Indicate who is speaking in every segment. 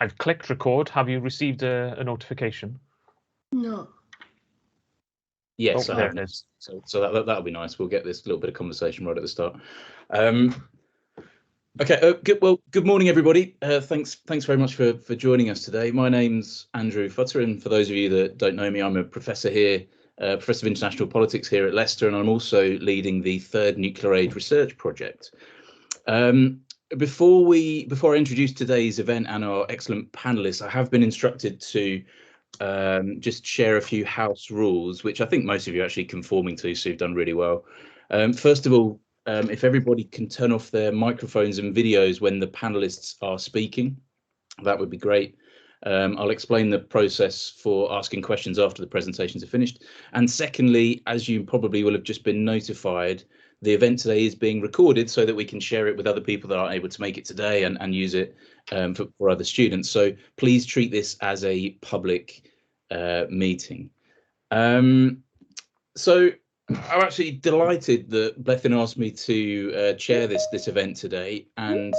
Speaker 1: I've clicked record. Have you received a notification?
Speaker 2: No.
Speaker 3: Yes,
Speaker 1: Oh,
Speaker 3: I
Speaker 1: there
Speaker 3: have.
Speaker 1: it is.
Speaker 3: So that'll be nice. We'll get this little bit of conversation right at the start. Okay. Good morning, everybody. Thanks very much for joining us today. My name's Andrew Futter, and for those of you that don't know me, I'm a professor here, Professor of International Politics here at Leicester, and I'm also leading the third Nuclear Age Research Project. Before I introduce today's event and our excellent panelists, I have been instructed to just share a few house rules, which I think most of you are actually conforming to, so you've done really well. First of all, if everybody can turn off their microphones and videos when the panelists are speaking, that would be great. I'll explain the process for asking questions after the presentations are finished. And secondly, as you probably will have just been notified, the event today is being recorded so that we can share it with other people that aren't able to make it today and use it for other students. So please treat this as a public meeting. So I'm actually delighted that Bleddyn asked me to chair this event today, and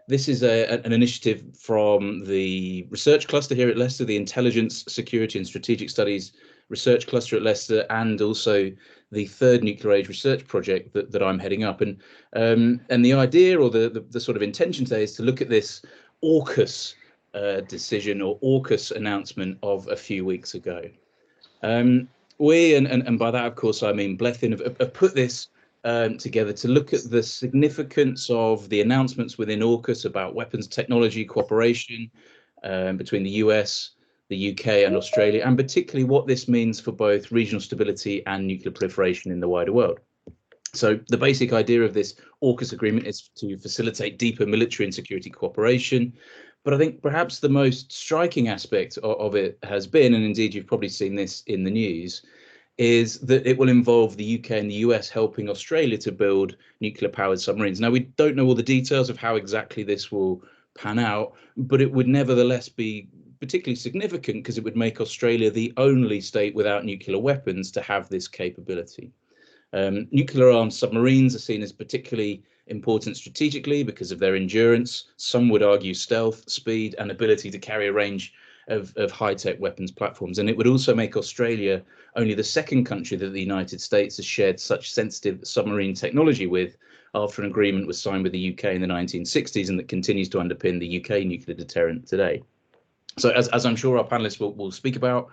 Speaker 3: this is an initiative from the research cluster here at Leicester, the Intelligence, Security and Strategic Studies Research Cluster at Leicester, and also the third Nuclear Age Research Project that I'm heading up. And the idea, or the sort of intention today, is to look at this AUKUS decision or AUKUS announcement of a few weeks ago. We, and by that, of course, I mean Bleddyn, have put this together to look at the significance of the announcements within AUKUS about weapons technology cooperation between the US, the UK and Australia, and particularly what this means for both regional stability and nuclear proliferation in the wider world. So the basic idea of this AUKUS agreement is to facilitate deeper military and security cooperation. But I think perhaps the most striking aspect of it has been, and indeed you've probably seen this in the news, is that it will involve the UK and the US helping Australia to build nuclear-powered submarines. Now, we don't know all the details of how exactly this will pan out, but it would nevertheless be particularly significant because it would make Australia the only state without nuclear weapons to have this capability. Nuclear-armed submarines are seen as particularly important strategically because of their endurance. Some would argue stealth, speed, and ability to carry a range of high-tech weapons platforms. And it would also make Australia only the second country that the United States has shared such sensitive submarine technology with, after an agreement was signed with the UK in the 1960s and that continues to underpin the UK nuclear deterrent today. So as I'm sure our panelists will speak about,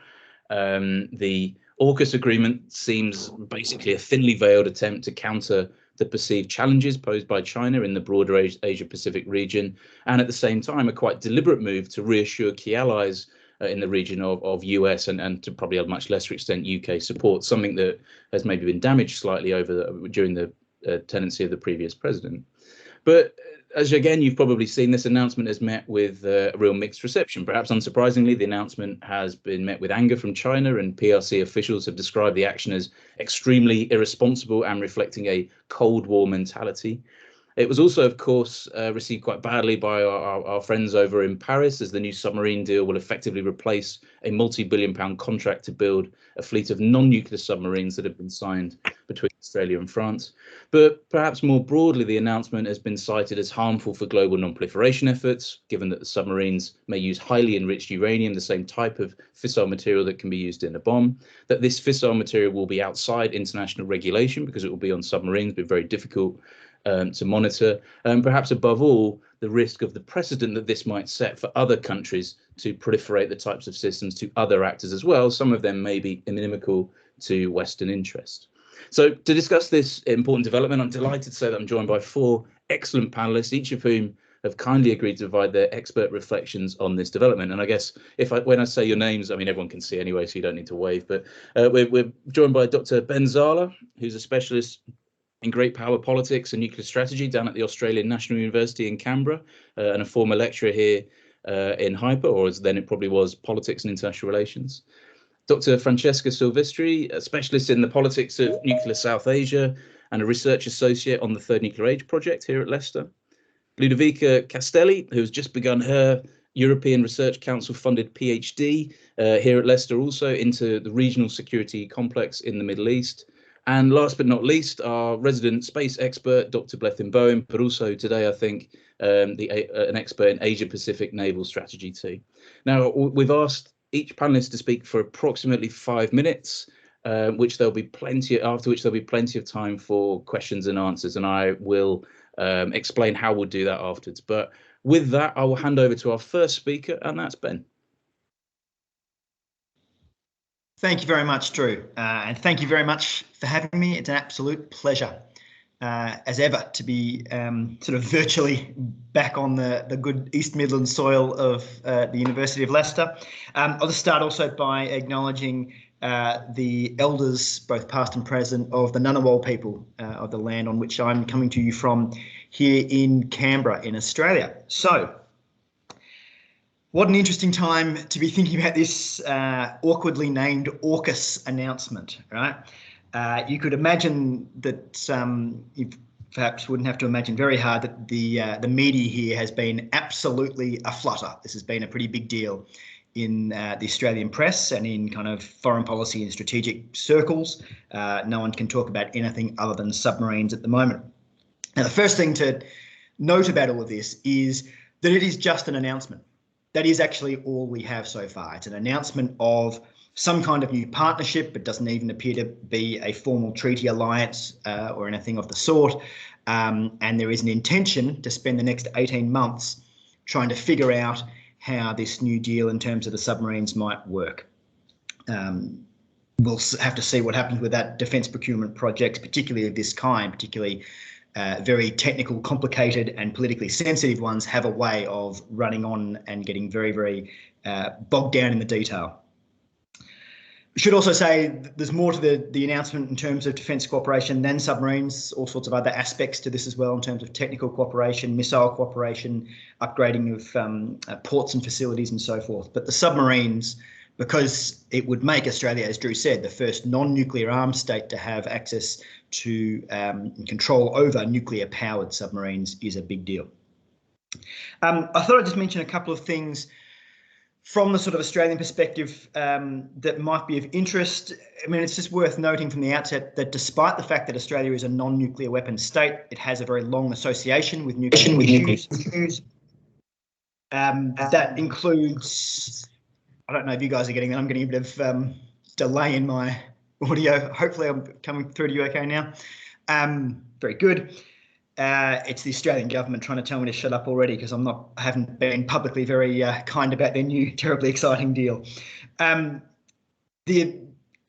Speaker 3: the AUKUS agreement seems basically a thinly veiled attempt to counter the perceived challenges posed by China in the broader Asia-Pacific region, and at the same time a quite deliberate move to reassure key allies in the region of US and to probably a much lesser extent UK support, something that has maybe been damaged slightly during the tenancy of the previous president. But as again, you've probably seen, this announcement has met with a real mixed reception. Perhaps unsurprisingly, the announcement has been met with anger from China, and PRC officials have described the action as extremely irresponsible and reflecting a Cold War mentality. It was also, of course, received quite badly by our friends over in Paris, as the new submarine deal will effectively replace a multi-billion-pound contract to build a fleet of non-nuclear submarines that have been signed between Australia and France. But perhaps more broadly, the announcement has been cited as harmful for global non-proliferation efforts, given that the submarines may use highly enriched uranium, the same type of fissile material that can be used in a bomb, that this fissile material will be outside international regulation because it will be on submarines, but very difficult to monitor, and perhaps above all, the risk of the precedent that this might set for other countries to proliferate the types of systems to other actors as well. Some of them may be inimical to Western interest. So to discuss this important development, I'm delighted to say that I'm joined by four excellent panelists, each of whom have kindly agreed to provide their expert reflections on this development. And I guess when I say your names, I mean, everyone can see anyway, so you don't need to wave, but we're joined by Dr. Ben Zala, who's a specialist in great power politics and nuclear strategy down at the Australian National University in Canberra, and a former lecturer here in HIPER, or as then it probably was, Politics and International Relations. Dr. Francesca Silvestri, a specialist in the politics of nuclear South Asia and a research associate on the Third Nuclear Age Project here at Leicester. Ludovica Castelli, who's just begun her European Research Council funded PhD here at Leicester, also into the regional security complex in the Middle East. And last but not least, our resident space expert, Dr. Bleddyn Bowen, but also today, I think, an expert in Asia-Pacific naval strategy too. Now, we've asked each panelist to speak for approximately 5 minutes, after which there'll be plenty of time for questions and answers, and I will explain how we'll do that afterwards. But with that, I will hand over to our first speaker, and that's Ben.
Speaker 2: Thank you very much, Drew, and thank you very much for having me. It's an absolute pleasure, as ever, to be sort of virtually back on the good East Midlands soil of the University of Leicester. I'll just start also by acknowledging the elders, both past and present, of the Ngunnawal people of the land on which I'm coming to you from here in Canberra in Australia. So, what an interesting time to be thinking about this awkwardly named AUKUS announcement, right? You could imagine that you perhaps wouldn't have to imagine very hard that the media here has been absolutely aflutter. This has been a pretty big deal in the Australian press and in kind of foreign policy and strategic circles. No one can talk about anything other than submarines at the moment. Now, the first thing to note about all of this is that it is just an announcement. That is actually all we have so far. It's an announcement of some kind of new partnership. It doesn't even appear to be a formal treaty alliance or anything of the sort. And there is an intention to spend the next 18 months trying to figure out how this new deal in terms of the submarines might work. We'll have to see what happens with that defence procurement project, particularly of this kind, particularly very technical, complicated and politically sensitive ones have a way of running on and getting very, very bogged down in the detail. We should also say there's more to the announcement in terms of defence cooperation than submarines, all sorts of other aspects to this as well in terms of technical cooperation, missile cooperation, upgrading of ports and facilities and so forth. But the submarines, because it would make Australia, as Drew said, the first non-nuclear armed state to have access to control over nuclear-powered submarines, is a big deal. I thought I'd just mention a couple of things from the sort of Australian perspective that might be of interest. I mean, it's just worth noting from the outset that despite the fact that Australia is a non-nuclear weapons state, it has a very long association with nuclear issues. That includes, I don't know if you guys are getting that, I'm getting a bit of delay in my audio. Hopefully I'm coming through to you okay now. Very good. It's the Australian government trying to tell me to shut up already because I haven't been publicly very kind about their new terribly exciting deal. The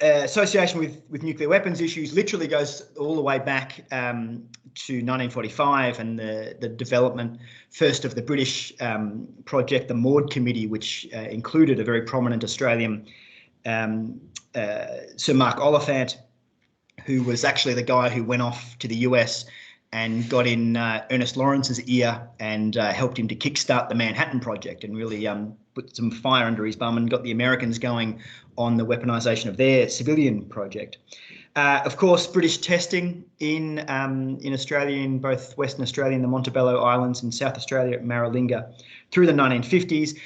Speaker 2: association with nuclear weapons issues literally goes all the way back to 1945 and the development first of the British project, the Maud Committee, which included a very prominent Australian Sir Mark Oliphant, who was actually the guy who went off to the US and got in Ernest Lawrence's ear and helped him to kickstart the Manhattan Project and really put some fire under his bum and got the Americans going on the weaponization of their civilian project. Of course, British testing in Australia, in both Western Australia and the Montebello Islands, and South Australia at Maralinga through the 1950s.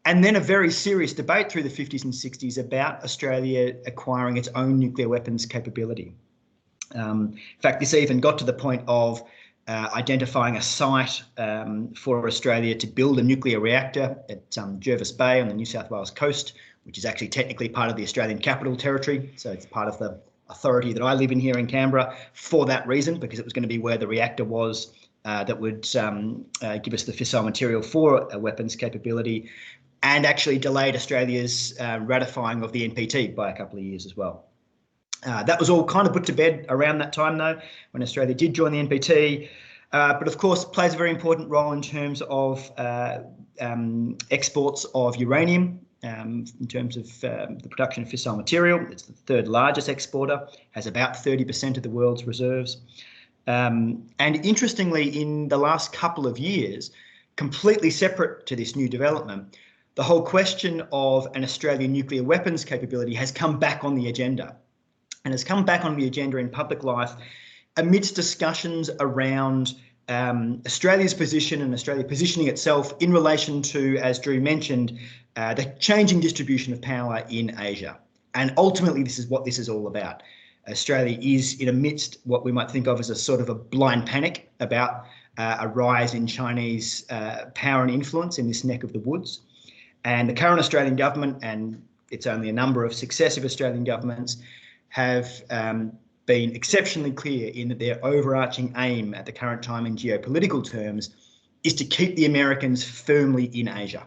Speaker 2: And then a very serious debate through the 50s and 60s about Australia acquiring its own nuclear weapons capability. In fact, this even got to the point of identifying a site for Australia to build a nuclear reactor at Jervis Bay on the New South Wales coast, which is actually technically part of the Australian Capital Territory. So it's part of the authority that I live in here in Canberra for that reason, because it was going to be where the reactor was that would give us the fissile material for a weapons capability, and actually delayed Australia's ratifying of the NPT by a couple of years as well. That was all kind of put to bed around that time, though, when Australia did join the NPT, but of course plays a very important role in terms of exports of uranium, in terms of the production of fissile material. It's the third largest exporter, has about 30% of the world's reserves. And interestingly, in the last couple of years, completely separate to this new development, the whole question of an Australian nuclear weapons capability has come back on the agenda, and has come back on the agenda in public life amidst discussions around Australia's position and Australia positioning itself in relation to, as Drew mentioned, the changing distribution of power in Asia. And ultimately, this is what this is all about. Australia is in amidst what we might think of as a sort of a blind panic about a rise in Chinese power and influence in this neck of the woods. And the current Australian government, and it's only a number of successive Australian governments, have been exceptionally clear in that their overarching aim at the current time in geopolitical terms is to keep the Americans firmly in Asia.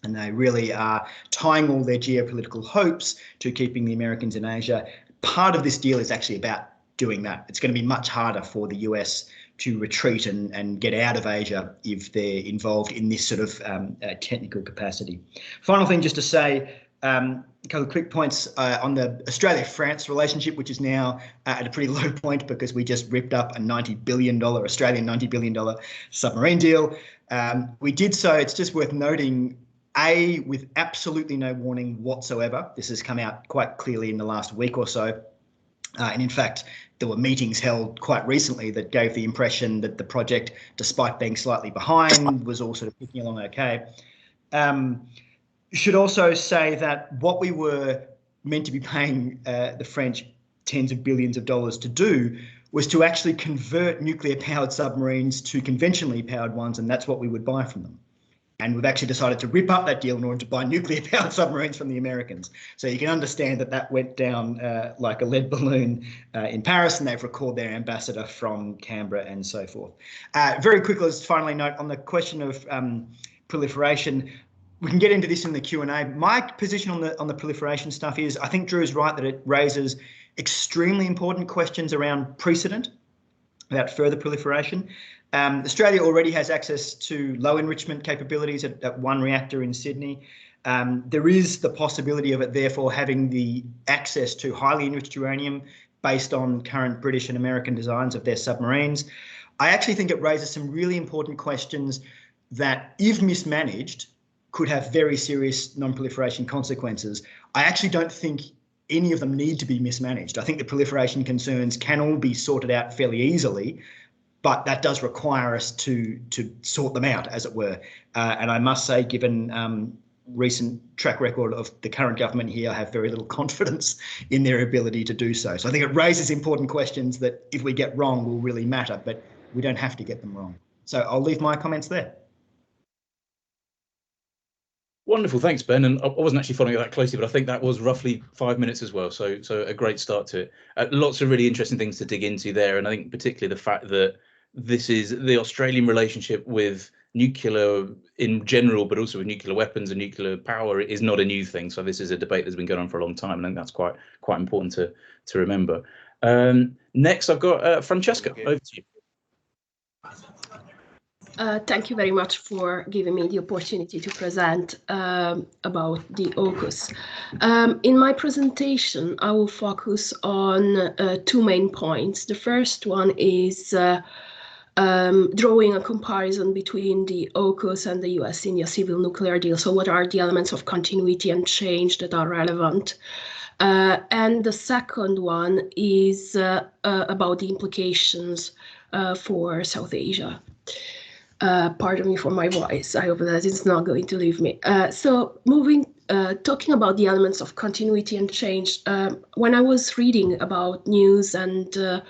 Speaker 2: And they really are tying all their geopolitical hopes to keeping the Americans in Asia. Part of this deal is actually about doing that. It's going to be much harder for the US to retreat and get out of Asia if they're involved in this sort of technical capacity. Final thing just to say, a couple of quick points on the Australia-France relationship, which is now at a pretty low point because we just ripped up a $90 billion, Australian $90 billion submarine deal. We did so, it's just worth noting, with absolutely no warning whatsoever. This has come out quite clearly in the last week or so. And in fact, there were meetings held quite recently that gave the impression that the project, despite being slightly behind, was all sort of ticking along okay. Should also say that what we were meant to be paying the French tens of billions of dollars to do was to actually convert nuclear-powered submarines to conventionally powered ones, and that's what we would buy from them. And we've actually decided to rip up that deal in order to buy nuclear-powered submarines from the Americans. So you can understand that that went down like a lead balloon in Paris, and they've recalled their ambassador from Canberra and so forth. Very quickly, let's finally note on the question of proliferation. We can get into this in the Q&A. My position on the proliferation stuff is, I think Drew is right that it raises extremely important questions around precedent about further proliferation. Australia already has access to low enrichment capabilities at one reactor in Sydney. There is the possibility of it therefore having the access to highly enriched uranium based on current British and American designs of their submarines. I actually think it raises some really important questions that, if mismanaged, could have very serious non-proliferation consequences. I actually don't think any of them need to be mismanaged. I think the proliferation concerns can all be sorted out fairly easily, but that does require us to sort them out, as it were. And I must say, given recent track record of the current government here, I have very little confidence in their ability to do so. So I think it raises important questions that, if we get wrong, will really matter, but we don't have to get them wrong. So I'll leave my comments there.
Speaker 3: Wonderful, thanks, Ben. And I wasn't actually following it that closely, but I think that was roughly 5 minutes as well. So a great start to it. Lots of really interesting things to dig into there. And I think particularly the fact that this is the Australian relationship with nuclear in general, but also with nuclear weapons and nuclear power is not a new thing. So this is a debate that's been going on for a long time. And I think that's quite important to remember. Next, I've got Francesca, over to you.
Speaker 4: Thank you very much for giving me the opportunity to present about the AUKUS. In my presentation, I will focus on two main points. The first one is drawing a comparison between the AUKUS and the US-India civil nuclear deal. So what are the elements of continuity and change that are relevant? And the second one is about the implications for South Asia. Pardon me for my voice. I hope that it's not going to leave me. Talking about the elements of continuity and change, when I was reading about news and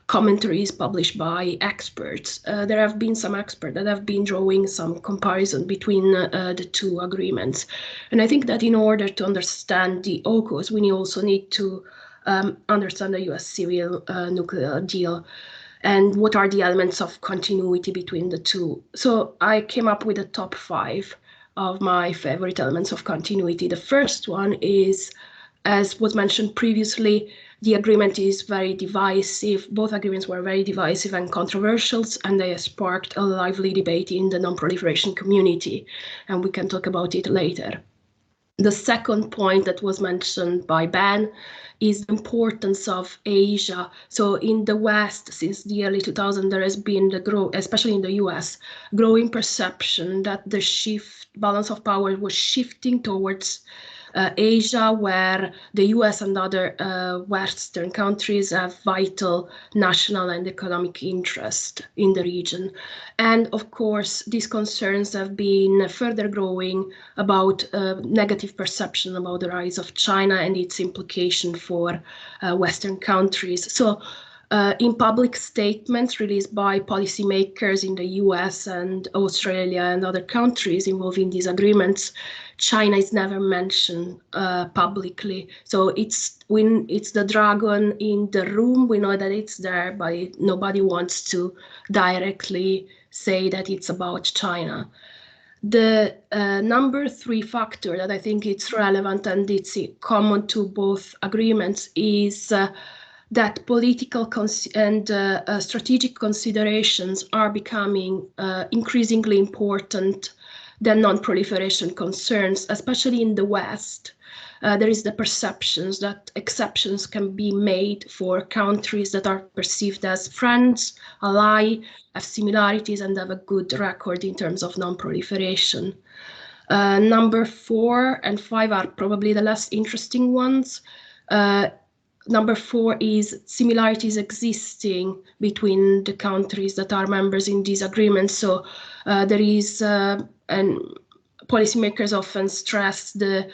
Speaker 4: commentaries published by experts, there have been some experts that have been drawing some comparison between the two agreements. And I think that in order to understand the AUKUS, we also need to understand the US civil nuclear deal and what are the elements of continuity between the two. So I came up with a top 5 of my favorite elements of continuity. The first one is, as was mentioned previously, the agreement is very divisive. Both agreements were very divisive and controversial, and they sparked a lively debate in the non-proliferation community, and we can talk about it later. The second point that was mentioned by Ben is the importance of Asia. So in the West, since the early 2000s, there has been the growth, especially in the US, growing perception that the balance of power was shifting towards Asia, where the US and other Western countries have vital national and economic interest in the region. And of course, these concerns have been further growing about negative perception about the rise of China and its implication for Western countries. So in public statements released by policymakers in the US and Australia and other countries involving these agreements, China is never mentioned publicly. So when it's the dragon in the room, we know that it's there, but nobody wants to directly say that it's about China. The number 3 factor that I think it's relevant and it's common to both agreements is that political and strategic considerations are becoming increasingly important than non-proliferation concerns, especially in the West. There is the perceptions that exceptions can be made for countries that are perceived as friends, allies, have similarities, and have a good record in terms of non-proliferation. Number 4 and 5 are probably the less interesting ones. Number 4 is similarities existing between the countries that are members in these agreements. So there is, and policymakers often stress the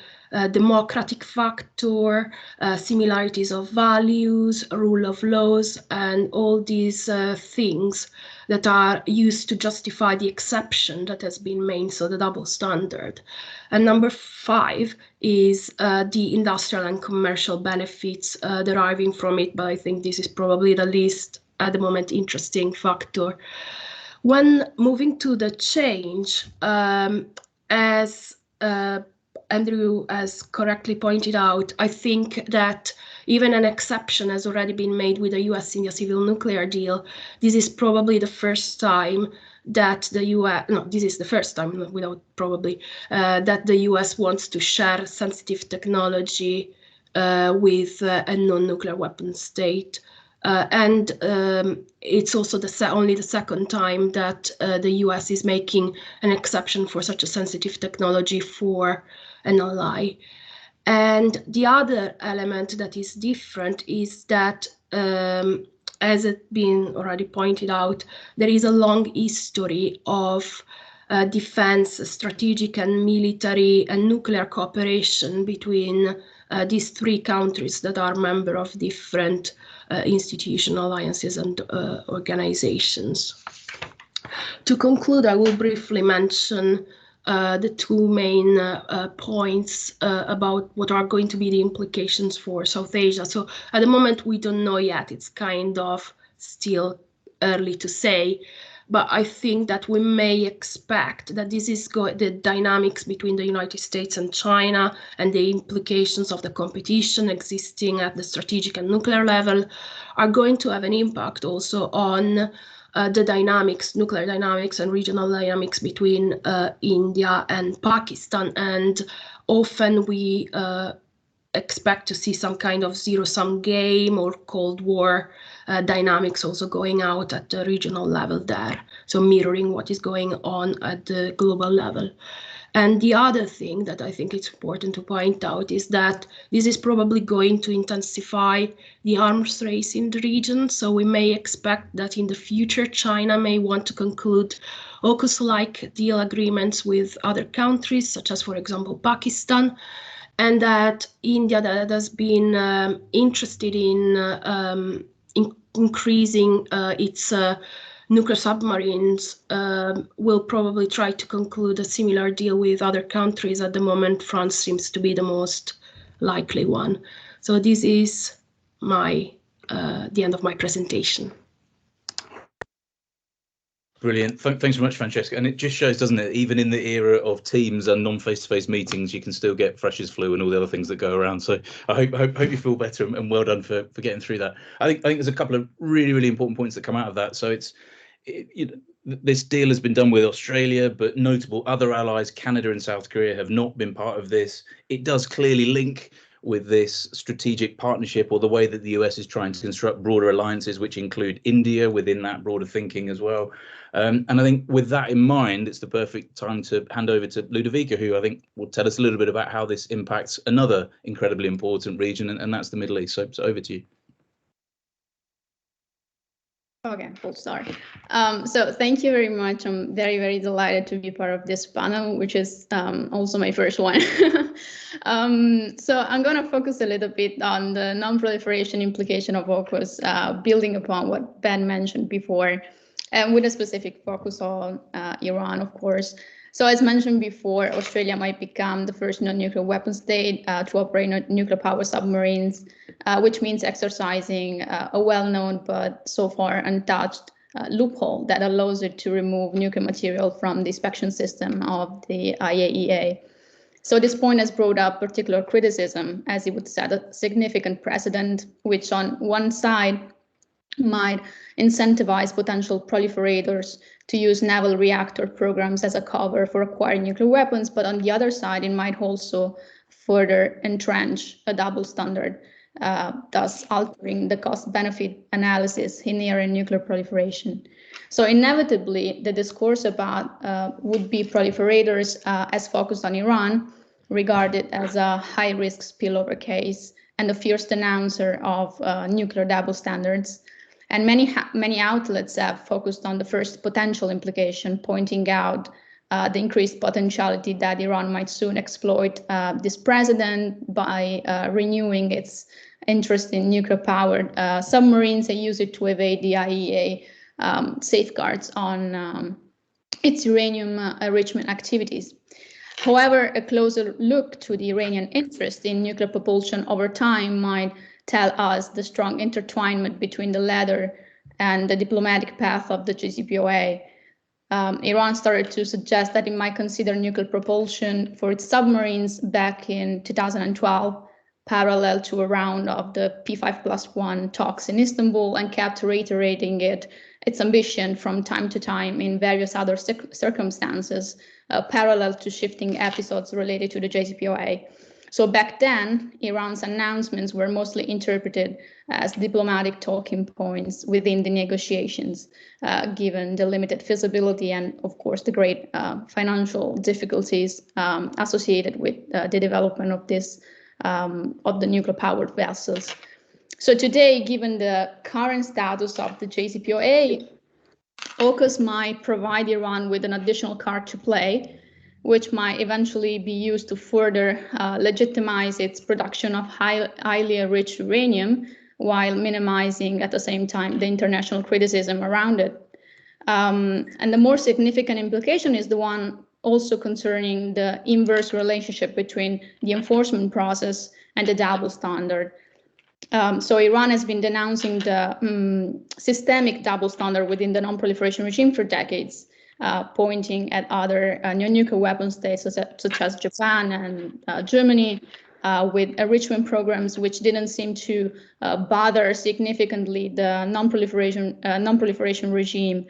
Speaker 4: democratic factor, similarities of values, rule of laws, and all these things that are used to justify the exception that has been made, so the double standard. And number 5 is the industrial and commercial benefits deriving from it, but I think this is probably the least, at the moment, interesting factor. When moving to the change, as Andrew has correctly pointed out, I think that even an exception has already been made with the US-India civil nuclear deal. This is probably the first time that the US, no, this is the first time, without probably, that the US wants to share sensitive technology with a non-nuclear weapon state. And it's also only the second time that the US is making an exception for such a sensitive technology for an ally. And the other element that is different is that, as it's been already pointed out, there is a long history of defense, strategic and military and nuclear cooperation between these 3 countries that are members of different institutional alliances and organizations. To conclude, I will briefly mention the 2 main points about what are going to be the implications for South Asia. So at the moment, we don't know yet. It's kind of still early to say, but I think that we may expect that this is the dynamics between the United States and China and the implications of the competition existing at the strategic and nuclear level are going to have an impact also on the dynamics, nuclear dynamics and regional dynamics between India and Pakistan. And often we expect to see some kind of zero-sum game or Cold War dynamics also going out at the regional level there, so mirroring what is going on at the global level. And the other thing that I think it's important to point out is that this is probably going to intensify the arms race in the region. So we may expect that in the future, China may want to conclude AUKUS-like deal agreements with other countries, such as, for example, Pakistan, and that India, that has been interested in increasing its nuclear submarines, will probably try to conclude a similar deal with other countries. At the moment, France seems to be the most likely one. So this is the end of my presentation.
Speaker 3: Brilliant. Thanks very much, Francesca. And it just shows, doesn't it, even in the era of Teams and non-face-to-face meetings, you can still get freshers flu and all the other things that go around. So I hope you feel better, and well done for getting through that. I think there's a couple of really important points that come out of that. So this deal has been done with Australia, but notable other allies, Canada and South Korea, have not been part of this. It does clearly link with this strategic partnership, or the way that the US is trying to construct broader alliances, which include India within that broader thinking as well. And I think with that in mind, it's the perfect time to hand over to Ludovica, who I think will tell us a little bit about how this impacts another incredibly important region, and that's the Middle East. So over to you.
Speaker 5: Okay, we'll start. So thank you very much. I'm very, very delighted to be part of this panel, which is also my first one. So I'm going to focus a little bit on the non-proliferation implication of AUKUS, building upon what Ben mentioned before, and with a specific focus on Iran, of course. So as mentioned before, Australia might become the first non-nuclear weapon state to operate nuclear power submarines, which means exercising a well-known but so far untouched loophole that allows it to remove nuclear material from the inspection system of the IAEA. So this point has brought up particular criticism, as it would set a significant precedent, which on one side might incentivize potential proliferators to use naval reactor programs as a cover for acquiring nuclear weapons, but on the other side, it might also further entrench a double standard, thus altering the cost-benefit analysis inherent in nuclear proliferation. So inevitably, the discourse about would-be proliferators as focused on Iran, regarded as a high-risk spillover case and the fierce denouncer of nuclear double standards. And many outlets have focused on the first potential implication, pointing out the increased potentiality that Iran might soon exploit this precedent by renewing its interest in nuclear-powered submarines and use it to evade the IAEA safeguards on its uranium enrichment activities. However, a closer look to the Iranian interest in nuclear propulsion over time might tell us the strong intertwinement between the latter and the diplomatic path of the JCPOA. Iran started to suggest that it might consider nuclear propulsion for its submarines back in 2012, parallel to a round of the P5+1 talks in Istanbul, and kept reiterating its ambition from time to time in various other circumstances, parallel to shifting episodes related to the JCPOA. So back then, Iran's announcements were mostly interpreted as diplomatic talking points within the negotiations, given the limited feasibility and, of course, the great financial difficulties associated with the development of the nuclear-powered vessels. So today, given the current status of the JCPOA, AUKUS might provide Iran with an additional card to play, which might eventually be used to further legitimize its production of highly enriched uranium, while minimizing at the same time the international criticism around it. And the more significant implication is the one also concerning the inverse relationship between the enforcement process and the double standard. So Iran has been denouncing the systemic double standard within the non-proliferation regime for decades, pointing at other nuclear weapon states such as Japan and Germany, with enrichment programs which didn't seem to bother significantly the non-proliferation regime.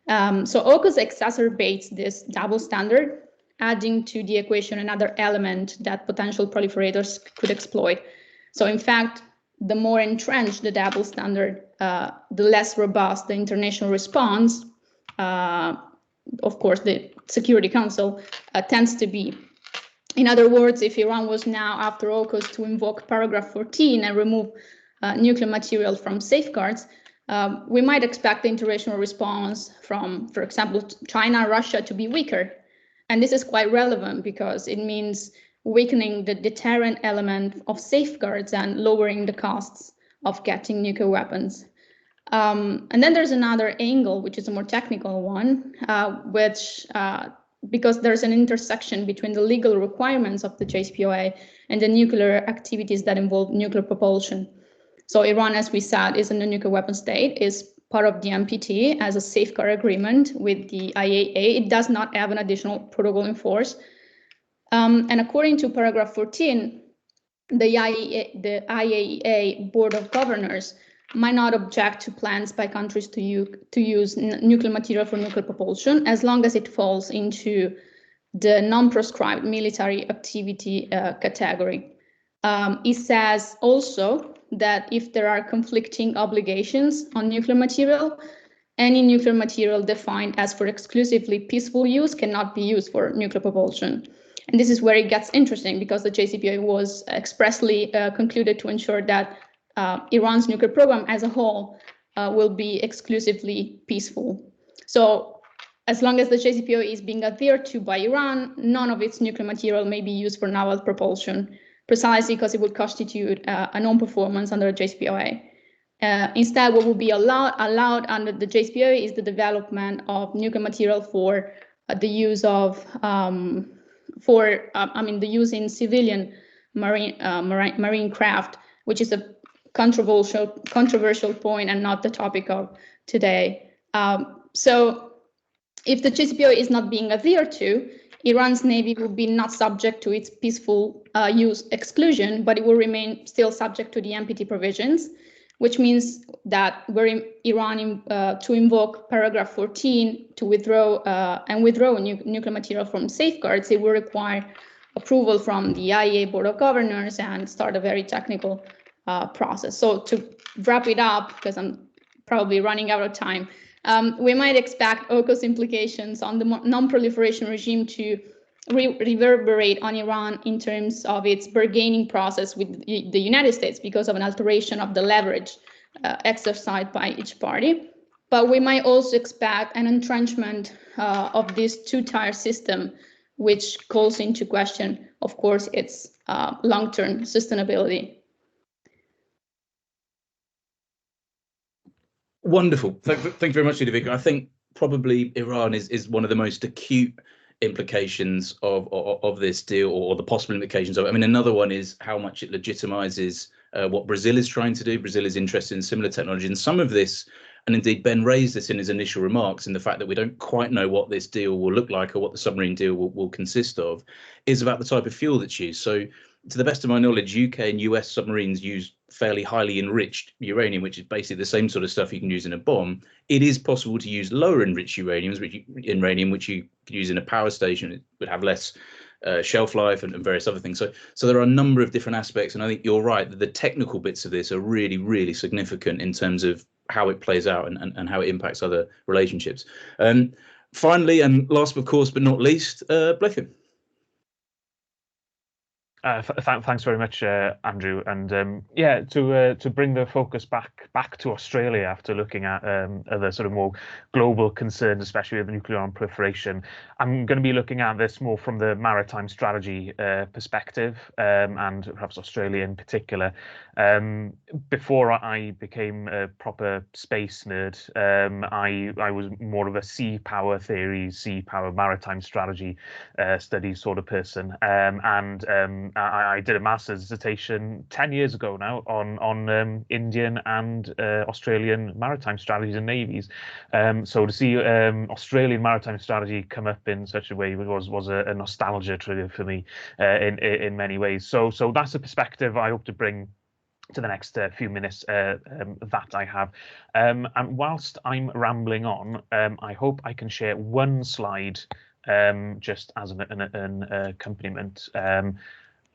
Speaker 5: So AUKUS exacerbates this double standard, adding to the equation another element that potential proliferators could exploit. So in fact, the more entrenched the double standard, the less robust the international response. Of course, the Security Council tends to be. In other words, if Iran was now, after AUKUS, to invoke paragraph 14 and remove nuclear material from safeguards, we might expect the international response from, for example, China and Russia to be weaker. And this is quite relevant because it means weakening the deterrent element of safeguards and lowering the costs of getting nuclear weapons. And then there's another angle, which is a more technical one, because there's an intersection between the legal requirements of the JCPOA and the nuclear activities that involve nuclear propulsion. So Iran, as we said, is a non-nuclear weapon state, is part of the NPT as a safeguard agreement with the IAEA. It does not have an additional protocol in force. And according to paragraph 14, the IAEA Board of Governors might not object to plans by countries to use nuclear material for nuclear propulsion, as long as it falls into the non-proscribed military activity category. It says also that if there are conflicting obligations on nuclear material, any nuclear material defined as for exclusively peaceful use cannot be used for nuclear propulsion. And this is where it gets interesting, because the JCPOA was expressly concluded to ensure that Iran's nuclear program as a whole will be exclusively peaceful. So as long as the JCPOA is being adhered to by Iran, none of its nuclear material may be used for naval propulsion, precisely because it would constitute a non-performance under the JCPOA. Instead, what will be allowed under the JCPOA is the development of nuclear material for the use of the use in civilian marine craft, which is a controversial point and not the topic of today. So if the JCPOA is not being adhered to, Iran's Navy will be not subject to its peaceful use exclusion, but it will remain still subject to the NPT provisions, which means that were Iran to invoke paragraph 14 to withdraw nuclear material from safeguards, it will require approval from the IAEA Board of Governors and start a very technical process. So to wrap it up, because I'm probably running out of time, we might expect AUKUS implications on the non-proliferation regime to reverberate on Iran in terms of its bargaining process with the United States because of an alteration of the leverage exercised by each party. But we might also expect an entrenchment of this two-tier system, which calls into question, of course, its long-term sustainability.
Speaker 3: Wonderful. Thank you very much, Ludovica. I think probably Iran is one of the most acute implications of this deal, or the possible implications of it. I mean, another one is how much it legitimizes what Brazil is trying to do. Brazil is interested in similar technology, and some of this, and indeed Ben raised this in his initial remarks, in the fact that we don't quite know what this deal will look like or what the submarine deal will consist of, is about the type of fuel that's used. So to the best of my knowledge, UK and US submarines use fairly highly enriched uranium, which is basically the same sort of stuff you can use in a bomb. It is possible to use lower enriched uranium, which you could use in a power station. It would have less shelf life and various other things. So there are a number of different aspects, and I think you're right that the technical bits of this are really, really significant in terms of how it plays out and how it impacts other relationships. Finally, and last of course but not least, Bleddyn.
Speaker 1: Thanks very much, Andrew. And yeah, to bring the focus back to Australia after looking at other sort of more global concerns, especially with nuclear proliferation, I'm going to be looking at this more from the maritime strategy perspective, and perhaps Australia in particular. Before I became a proper space nerd, I was more of a sea power theory, sea power maritime strategy studies sort of person, and I did a master's dissertation 10 years ago now on Indian and Australian maritime strategies and navies. So to see Australian maritime strategy come up in such a way was a nostalgia trigger for me in many ways. So that's a perspective I hope to bring to the next few minutes that I have. And whilst I'm rambling on, I hope I can share one slide just as an accompaniment.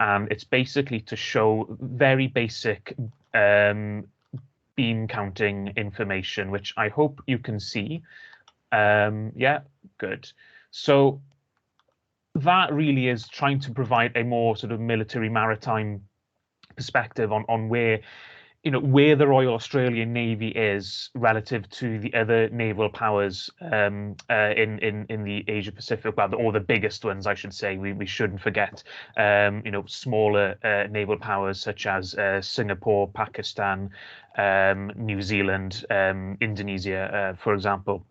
Speaker 1: And it's basically to show very basic beam counting information, which I hope you can see. Yeah, good. So that really is trying to provide a more sort of military maritime perspective on where, where the Royal Australian Navy is relative to the other naval powers in the Asia Pacific, well, or the biggest ones, I should say. We shouldn't forget, smaller naval powers such as Singapore, Pakistan, New Zealand, Indonesia, for example.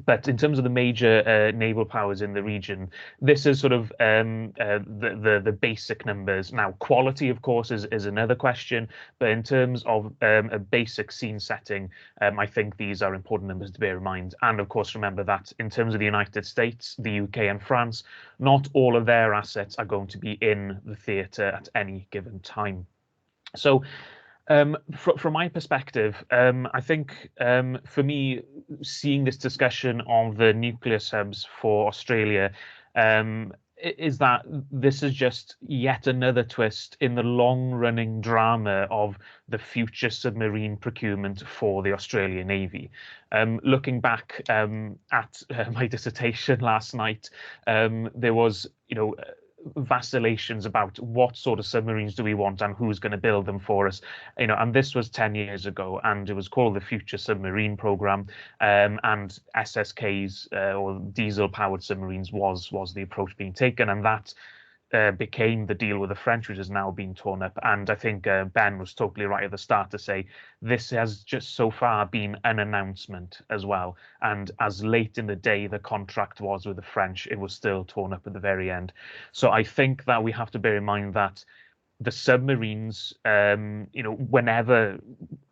Speaker 1: But in terms of the major naval powers in the region, this is sort of the basic numbers. Now, quality, of course, is another question. But in terms of a basic scene setting, I think these are important numbers to bear in mind. And of course, remember that in terms of the United States, the UK and France, not all of their assets are going to be in the theatre at any given time. So from my perspective, I think for me, seeing this discussion of the nuclear subs for Australia, is that this is just yet another twist in the long-running drama of the future submarine procurement for the Australian Navy. Looking back at my dissertation last night, there was, vacillations about what sort of submarines do we want and who's going to build them for us, and this was 10 years ago, and it was called the Future Submarine Program, and SSKs or diesel powered submarines was the approach being taken, and that became the deal with the French, which has now been torn up. And I think Ben was totally right at the start to say this has just so far been an announcement as well. And as late in the day the contract was with the French, it was still torn up at the very end. So I think that we have to bear in mind that the submarines, whenever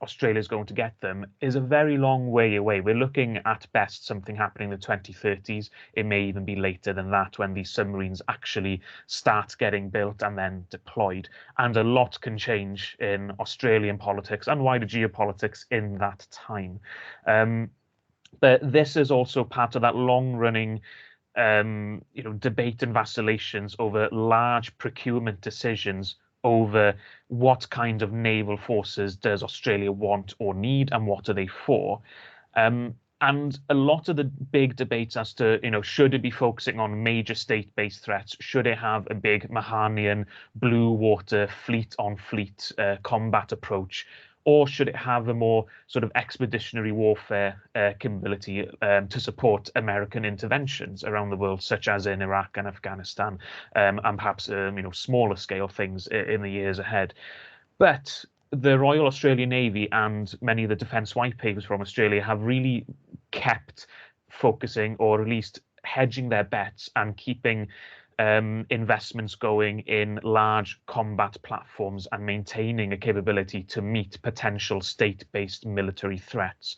Speaker 1: Australia is going to get them, is a very long way away. We're looking at best something happening in the 2030s. It may even be later than that when these submarines actually start getting built and then deployed. And a lot can change in Australian politics and wider geopolitics in that time. But this is also part of that long-running debate and vacillations over large procurement decisions over what kind of naval forces does Australia want or need, and what are they for. And a lot of the big debates as to, should it be focusing on major state-based threats? Should it have a big Mahanian blue water fleet-on-fleet combat approach? Or should it have a more sort of expeditionary warfare capability to support American interventions around the world, such as in Iraq and Afghanistan, and perhaps smaller scale things in the years ahead? But the Royal Australian Navy and many of the defence white papers from Australia have really kept focusing, or at least hedging their bets and keeping investments going in large combat platforms and maintaining a capability to meet potential state-based military threats.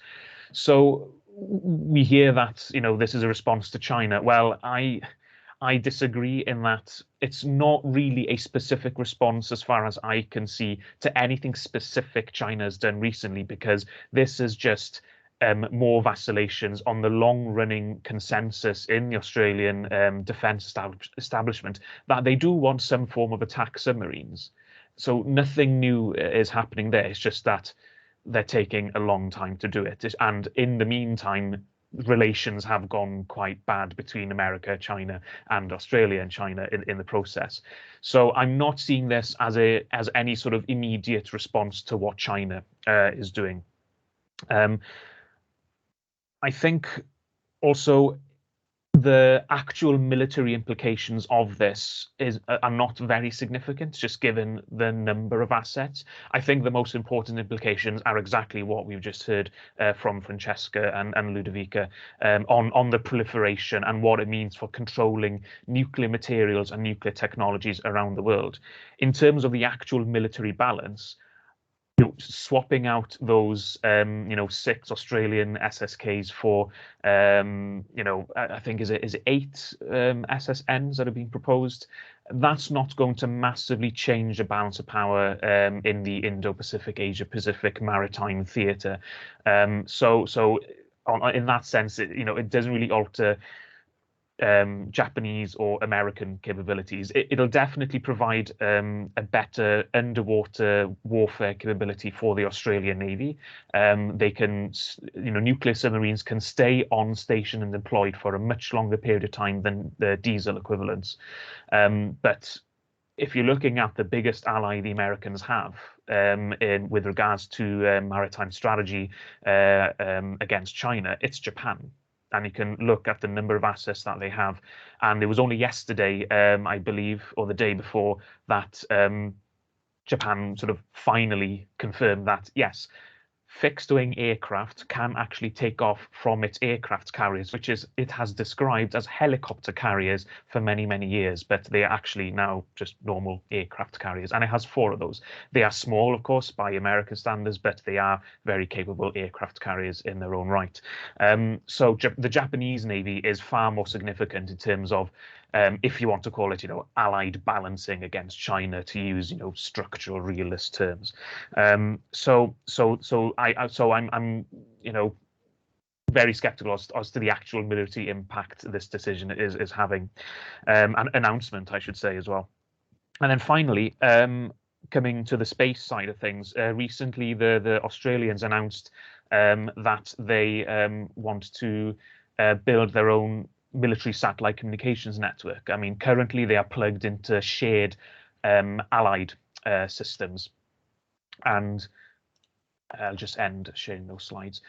Speaker 1: So we hear that, this is a response to China. Well, I disagree in that it's not really a specific response, as far as I can see, to anything specific China has done recently, because this is just more vacillations on the long-running consensus in the Australian defence establishment that they do want some form of attack submarines. So nothing new is happening there. It's just that they're taking a long time to do it. And in the meantime, relations have gone quite bad between America, China, and Australia and China in the process. So I'm not seeing this as any sort of immediate response to what China is doing. I think also the actual military implications of this are not very significant, just given the number of assets. I think the most important implications are exactly what we've just heard from Francesca and Ludovica on the proliferation and what it means for controlling nuclear materials and nuclear technologies around the world. In terms of the actual military balance, swapping out those 6 Australian SSKs for I think is it 8 SSNs that have been proposed, that's not going to massively change the balance of power in the Indo-Pacific, Asia-Pacific maritime theatre. So in that sense, it doesn't really alter Japanese or American capabilities. It'll definitely provide a better underwater warfare capability for the Australian Navy. They can, nuclear submarines can stay on station and deployed for a much longer period of time than the diesel equivalents. But if you're looking at the biggest ally the Americans have with regards to maritime strategy against China, it's Japan. And you can look at the number of assets that they have. And it was only yesterday, I believe, or the day before, that Japan sort of finally confirmed that, yes, fixed-wing aircraft can actually take off from its aircraft carriers, which it has described as helicopter carriers for many, many years, but they are actually now just normal aircraft carriers. And it has 4 of those. They are small, of course, by American standards, but they are very capable aircraft carriers in their own right. So the Japanese Navy is far more significant in terms of, if you want to call it, allied balancing against China, to use, structural realist terms. So I'm very skeptical as to the actual military impact this decision is having, an announcement, I should say, as well. And then finally, coming to the space side of things, recently the Australians announced that they want to build their own military satellite communications network. I mean, currently they are plugged into shared allied systems, and I'll just end sharing those slides.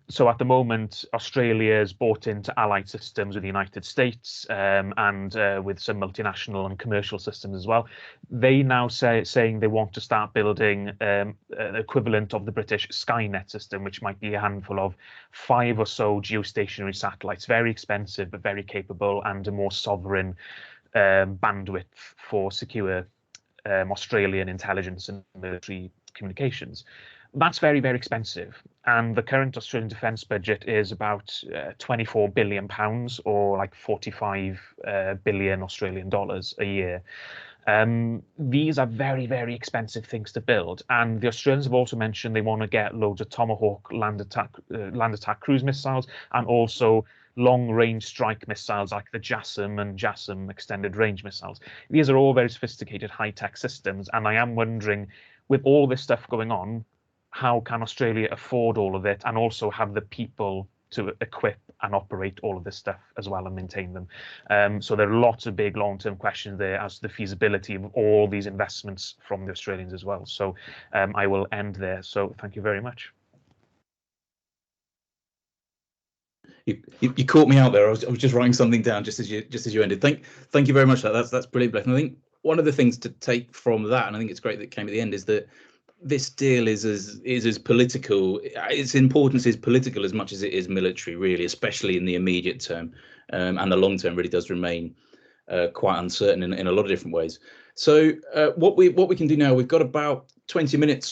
Speaker 1: So at the moment, Australia's bought into allied systems with the United States, and with some multinational and commercial systems as well. They now saying they want to start building an equivalent of the British Skynet system, which might be a handful of 5 or so geostationary satellites, very expensive but very capable, and a more sovereign bandwidth for secure Australian intelligence and military communications. That's very, very expensive, and the current Australian defence budget is about £24 billion, or like 45 billion Australian dollars a year. These are very, very expensive things to build, and the Australians have also mentioned they want to get loads of Tomahawk land attack cruise missiles, and also long-range strike missiles like the JASSM and JASSM extended range missiles. These are all very sophisticated high-tech systems, and I am wondering, with all this stuff going on, how can Australia afford all of it and also have the people to equip and operate all of this stuff as well and maintain them? So there are lots of big long-term questions there as to the feasibility of all these investments from the Australians as well. So I will end there. So thank you very much.
Speaker 3: You caught me out there. I was just writing something down just as you ended. Thank you very much. That's brilliant, Bleddyn. I think one of the things to take from that, and I think it's great that it came at the end, is that this deal is as political. Its importance is political as much as it is military, really, especially in the immediate term, and the long term really does remain quite uncertain in a lot of different ways. So what we can do now, we've got about 20 minutes